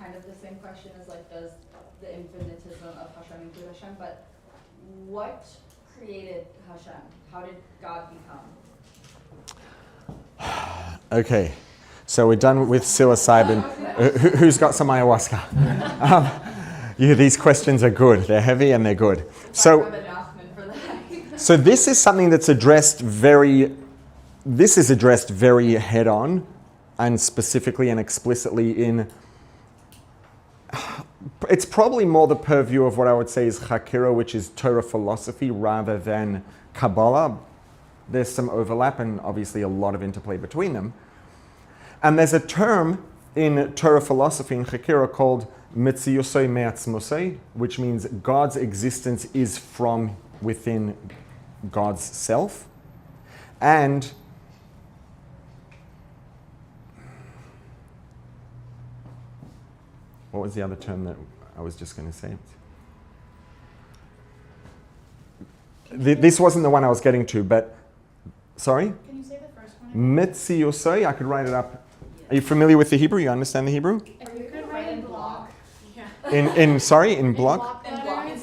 kind of the same question as like, does the infinitism of Hashem include Hashem? But what created Hashem? How did God become? Okay, so we're done with psilocybin. Who's got some ayahuasca? These questions are good. They're heavy and they're good. So this is something that's addressed very head on, and specifically and explicitly in. It's probably more the purview of what I would say is Chakira, which is Torah philosophy, rather than Kabbalah. There's some overlap and obviously a lot of interplay between them. And there's a term in Torah philosophy in Chakira called Metziosoi Me'atzmosoi, which means God's existence is from within God's self. And what was the other term that I was just going to say? This wasn't the one I was getting to, but sorry? Can you say the first one? Metziosoi, I could write it up. Are you familiar with the Hebrew? You understand the Hebrew? Or you could write in block. Yeah. In block? In block.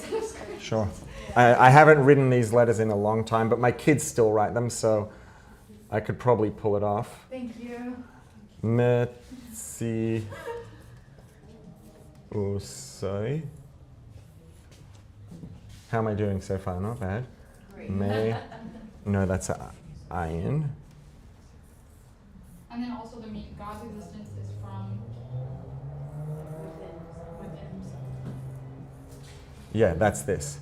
Sure. I haven't written these letters in a long time, but my kids still write them, so I could probably pull it off. Thank you. Metziosoi. How am I doing so far? Not bad. No, that's an ayin. And then also God's existence is from within himself. Yeah, that's this.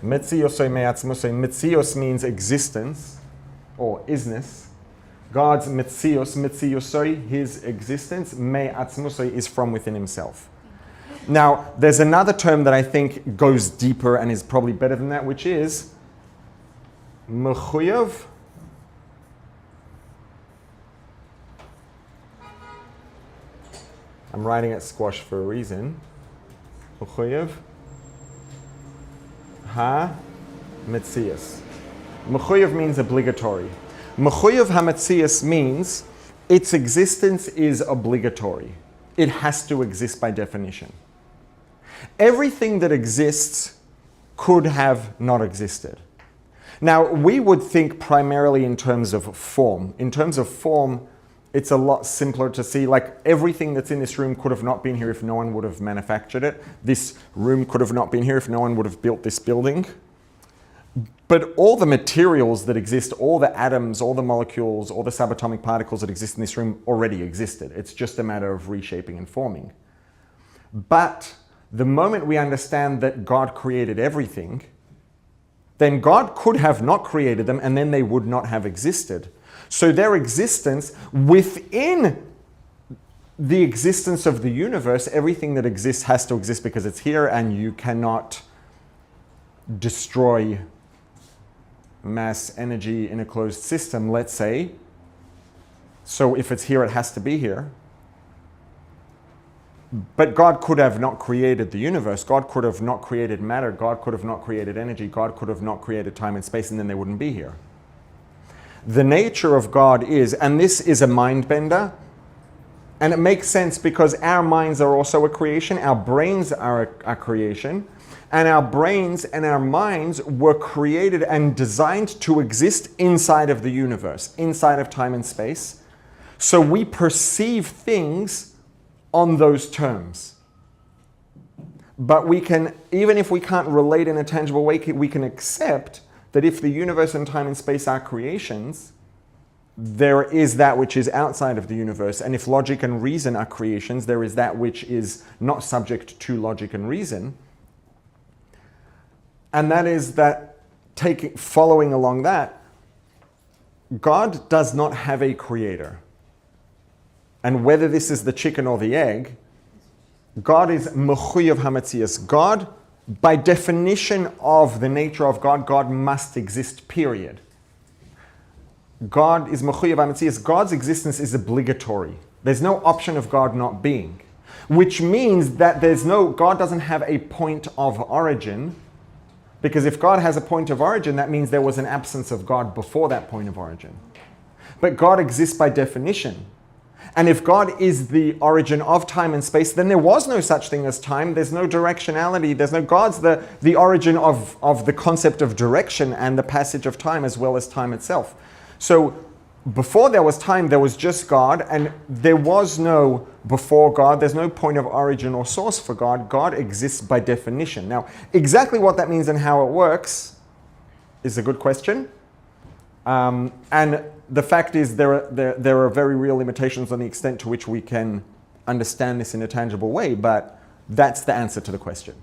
Metziosoi me'atzmosoi. Metzios means existence or isness. God's metziosoi, his existence, me'atzmosoi is from within himself. Now, there's another term that I think goes deeper and is probably better than that, which is mechuyev. I'm writing it squash for a reason. Mechuyev ha-metzias. Mechuyev means obligatory. Mechuyev ha-metzias means its existence is obligatory. It has to exist by definition. Everything that exists could have not existed. Now, we would think primarily in terms of form. In terms of form, it's a lot simpler to see, like everything that's in this room could have not been here if no one would have manufactured it. This room could have not been here if no one would have built this building. But all the materials that exist, all the atoms, all the molecules, all the subatomic particles that exist in this room already existed. It's just a matter of reshaping and forming. But the moment we understand that God created everything, then God could have not created them and then they would not have existed. So their existence within the existence of the universe, everything that exists has to exist because it's here, and you cannot destroy mass energy in a closed system, let's say. So if it's here, it has to be here. But God could have not created the universe. God could have not created matter. God could have not created energy. God could have not created time and space, and then they wouldn't be here. The nature of God is, and this is a mind bender, and it makes sense because our minds are also a creation, our brains are a creation, and our brains and our minds were created and designed to exist inside of the universe, inside of time and space. So we perceive things on those terms. But we can, even if we can't relate in a tangible way, we can accept that if the universe and time and space are creations, there is that which is outside of the universe. And if logic and reason are creations, there is that which is not subject to logic and reason. And that is that, following along that, God does not have a creator. And whether this is the chicken or the egg, God is mechuyev hametzias. God, by definition of the nature of God, God must exist, period. God is mechuyev hametzias. God's existence is obligatory. There's no option of God not being. Which means that God doesn't have a point of origin, because if God has a point of origin, that means there was an absence of God before that point of origin. But God exists by definition. And if God is the origin of time and space, then there was no such thing as time. There's no directionality. There's no God's the origin of the concept of direction and the passage of time as well as time itself. So before there was time, there was just God, and there was no before God. There's no point of origin or source for God. God exists by definition. Now, exactly what that means and how it works is a good question. And the fact is there are very real limitations on the extent to which we can understand this in a tangible way, but that's the answer to the question.